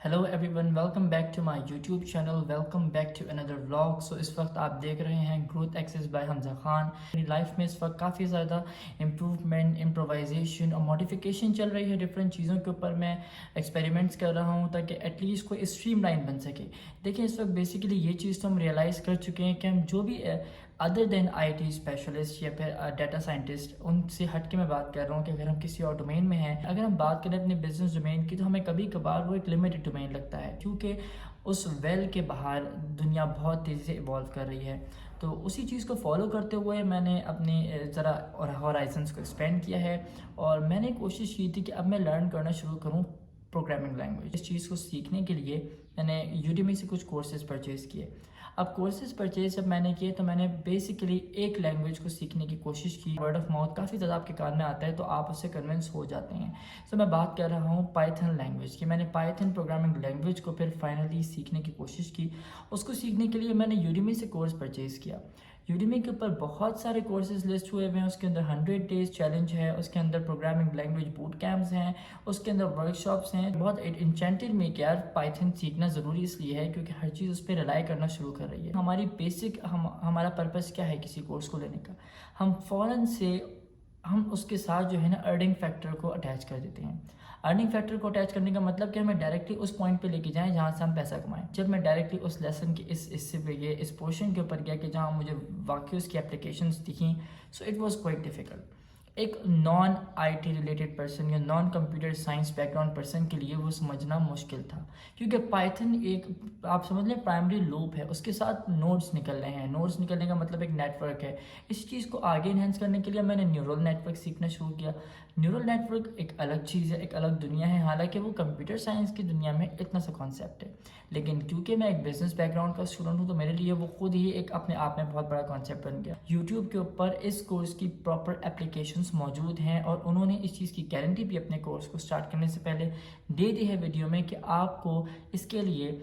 Hello everyone, welcome back to my YouTube channel, welcome back to اندر vlog. So اس وقت آپ دیکھ رہے ہیں growth axis by Hamza Khan. میری لائف میں اس وقت کافی زیادہ امپروومنٹ، امپرووائزیشن اور ماڈیفیکیشن چل رہی ہے. ڈفرینٹ چیزوں کے اوپر میں ایکسپیریمنٹس کر رہا ہوں تاکہ ایٹ لیسٹ کوئی اسٹریم لائن بن سکے. دیکھیں اس وقت بیسیکلی یہ چیز تو ہم ریئلائز کر چکے ہیں کہ ہم جو بھی other than I T specialist یا پھر ڈیٹا سائنٹسٹ، ان سے ہٹ کے میں بات کر رہا ہوں کہ اگر ہم کسی اور ڈومین میں ہیں، اگر ہم بات کریں اپنے بزنس ڈومین کی، تو ہمیں کبھی کبھار وہ ایک لمیٹڈ ڈومین لگتا ہے کیونکہ اس ویل کے باہر دنیا بہت تیزی سے ایوالو کر رہی ہے. تو اسی چیز کو فالو کرتے ہوئے میں نے اپنی ذرا ہورائزنس کو ایکسپینڈ کیا ہے اور میں نے کوشش کی تھی کہ اب میں لرن کرنا شروع کروں پروگرامنگ لینگویج. اس چیز کو سیکھنے کے لیے میں نے یوڈیمی سے کچھ کورسز پرچیز کیے. اب کورسز پرچیز جب میں نے کیے تو میں نے بیسیکلی ایک لینگویج کو سیکھنے کی کوشش کی. ورڈ آف ماؤتھ کافی زیادہ آپ کے کان میں آتا ہے تو آپ اس سے کنونس ہو جاتے ہیں. سو میں بات کر رہا ہوں پائتھن لینگویج کی. میں نے پائتھن پروگرامنگ لینگویج کو پھر فائنلی سیکھنے کی کوشش کی. اس کو سیکھنے کے لیے میں نے یوڈیمی سے کورس پرچیز کیا. یوڈیمی کے اوپر بہت سارے کورسز لسٹ ہوئے ہوئے ہیں. اس کے اندر 100 ڈیز چیلنج ہے، اس کے اندر پروگرامنگ لینگویج بوٹ کیمپس ہیں، اس کے اندر ورک شاپس ہیں. بہت انچینٹڈ میں کہ یار پائتھن سیکھنا ضروری اس لیے ہے کیونکہ ہر چیز اس پہ ریلائی کرنا شروع کر رہی ہے. ہماری بیسک ہمارا پرپس کیا ہے کسی کورس کو لینے کا؟ ہم فوراً سے ہم اس کے ساتھ جو ہے نا ارننگ فیکٹر کو اٹیچ کر دیتے ہیں. ارننگ فیکٹر کو اٹیچ کرنے کا مطلب کہ ہمیں ڈائریکٹلی اس پوائنٹ پہ لے کے جائیں جہاں سے ہم پیسہ کمائیں. جب میں ڈائریکٹلی اس لیسن کے اس حصے پہ گیا، اس پورشن کے اوپر گیا کہ جہاں مجھے واقعی اس کی اپلیکیشنس دکھیں، so it was quite difficult. ایک non I T related person یا non computer science background person کے لیے وہ سمجھنا مشکل تھا کیونکہ پائتھن ایک آپ سمجھ لیں پرائمری لوپ ہے، اس کے ساتھ نوڈس نکل رہے ہیں. نوڈس نکلنے کا مطلب ایک نیٹ ورک ہے. اس چیز کو آگے انہینس کرنے کے لیے میں نے نیورل نیٹ ورک سیکھنا شروع کیا. نیورل نیٹ ورک ایک الگ چیز ہے، ایک الگ دنیا ہے. حالانکہ وہ کمپیوٹر سائنس کی دنیا میں اتنا سا کانسیپٹ ہے، لیکن کیونکہ میں ایک بزنس بیک گراؤنڈ کا اسٹوڈنٹ ہوں تو میرے لیے وہ خود ہی ایک اپنے آپ میں بہت بڑا کانسیپٹ بن گیا. یوٹیوب کے اوپر اس کورس کی پراپر اپلیکیشنس موجود ہیں اور انہوں نے اس چیز کی گارنٹی بھی اپنے کورس کو سٹارٹ کرنے سے پہلے دے دی ہے ویڈیو میں کہ آپ کو اس کے لیے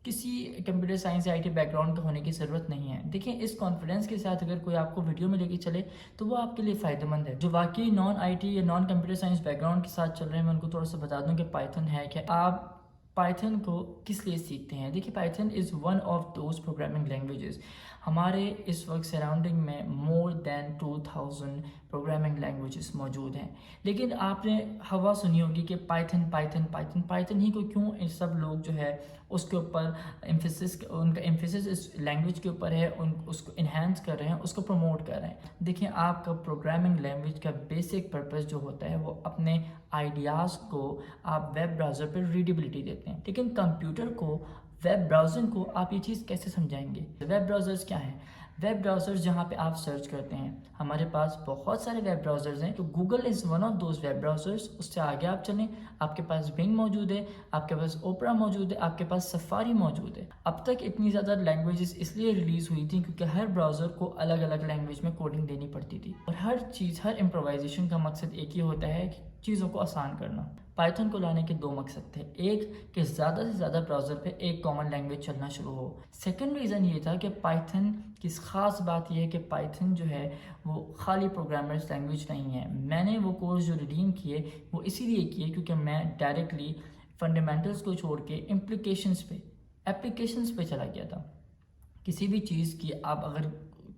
کسی کمپیوٹر سائنس یا آئی ٹی بیک گراؤنڈ کا ہونے کی ضرورت نہیں ہے. دیکھیں اس کانفیڈنس کے ساتھ اگر کوئی آپ کو ویڈیو میں لے کے چلے تو وہ آپ کے لیے فائدہ مند ہے. جو واقعی نان آئی ٹی یا non computer science back ground کے ساتھ چل رہے ہیں میں ان کو تھوڑا سا بتا دوں کہ پائتھن ہے کہ آپ پائتھن کو کس لیے سیکھتے ہیں. دیکھیے Python is one of those programming languages. ہمارے اس وقت سراؤنڈنگ میں مور دین 2000 پروگرامنگ لینگویجز موجود ہیں. لیکن آپ نے ہوا سنی ہوگی کہ پائتھن پائتھن پائتھن پائتھن ہی کو کیوں سب لوگ جو ہے اس کے اوپر ان کا ایمفیسس اس لینگویج کے اوپر ہے، اس کو انہینس کر رہے ہیں، اس کو پروموٹ کر رہے ہیں. دیکھیں آپ کا پروگرامنگ لینگویج کا بیسک پرپس جو ہوتا ہے وہ اپنے آئیڈیاز کو آپ ویب براؤزر پہ ریڈیبلٹی دیتے ہیں. لیکن کمپیوٹر کو، ویب براؤزنگ کو آپ یہ چیز کیسے سمجھائیں گے؟ ویب براؤزرز کیا ہیں؟ ویب براؤزرز جہاں پہ آپ سرچ کرتے ہیں، ہمارے پاس بہت سارے ویب براؤزرز ہیں. تو Google is one of those web browsers. اس سے آگے آپ چلیں، آپ کے پاس بنگ موجود ہے، آپ کے پاس اوپرا موجود ہے، آپ کے پاس سفاری موجود ہے. اب تک اتنی زیادہ لینگویجز اس لیے ریلیز ہوئی تھی کیونکہ ہر براؤزر کو الگ الگ لینگویج میں کوڈنگ دینی پڑتی تھی اور ہر چیز، ہر امپرووائزیشن کا مقصد ایک ہی ہوتا ہے کہ چیزوں کو آسان کرنا. پائتھن کو لانے کے دو مقصد تھے. ایک کہ زیادہ سے زیادہ براؤزر پہ ایک کامن لینگویج چلنا شروع ہو. سیکنڈ ریزن یہ تھا کہ پائتھن کی خاص بات یہ ہے کہ پائتھن جو ہے وہ خالی پروگرامرز لینگویج نہیں ہے. میں نے وہ کورس جو ریڈیم کیے وہ اسی لیے کیے کیونکہ میں ڈائریکٹلی فنڈامنٹلز کو چھوڑ کے اپلیکیشنز پہ چلا گیا تھا. کسی بھی چیز کی آپ اگر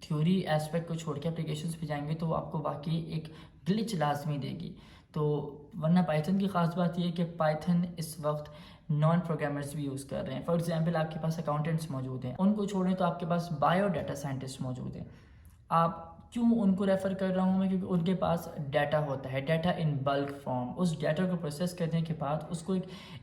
تھیوری ایسپیکٹ کو چھوڑ کے اپلیکیشنز پہ جائیں گے تو وہ آپ کو واقعی ایک گلچ لازمی دے گی. تو ورنہ پائتھن کی خاص بات یہ ہے کہ پائتھن اس وقت نان پروگرامرز بھی یوز کر رہے ہیں. فار ایگزامپل آپ کے پاس اکاؤنٹنٹس موجود ہیں، ان کو چھوڑیں تو آپ کے پاس بایو ڈیٹا سائنٹسٹ موجود ہیں. آپ کیوں ان کو ریفر کر رہا ہوں میں؟ کیونکہ ان کے پاس ڈیٹا ہوتا ہے، ڈیٹا ان بلک فارم. اس ڈیٹا کو پروسیس کرنے کے بعد اس کو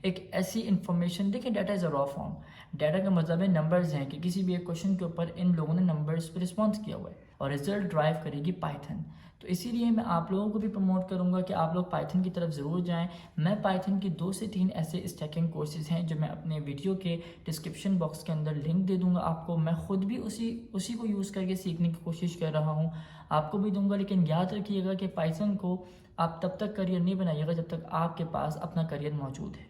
ایک ایسی انفارمیشن، دیکھیں data is a raw form. Data کا مطلب ہے نمبرز ہیں کہ کسی بھی ایک کوشچن کے اوپر ان لوگوں نے نمبرز پہ رسپانس کیا ہوا ہے اور رزلٹ ڈرائیو کرے گی پائتھن. تو اسی لیے میں آپ لوگوں کو بھی پروموٹ کروں گا کہ آپ لوگ پائتھن کی طرف ضرور جائیں. میں پائتھن کی 2 سے 3 ایسے اسٹیکنگ کورسز ہیں جو میں اپنے ویڈیو کے ڈسکرپشن باکس کے اندر لنک دے دوں گا آپ کو. میں خود بھی اسی کو یوز کر کے سیکھنے کی کوشش کر رہا ہوں، آپ کو بھی دوں گا. لیکن یاد رکھیے گا کہ پائتھن کو آپ تب تک کریئر نہیں بنائیے گا جب تک آپ کے پاس اپنا کریئر موجود ہے.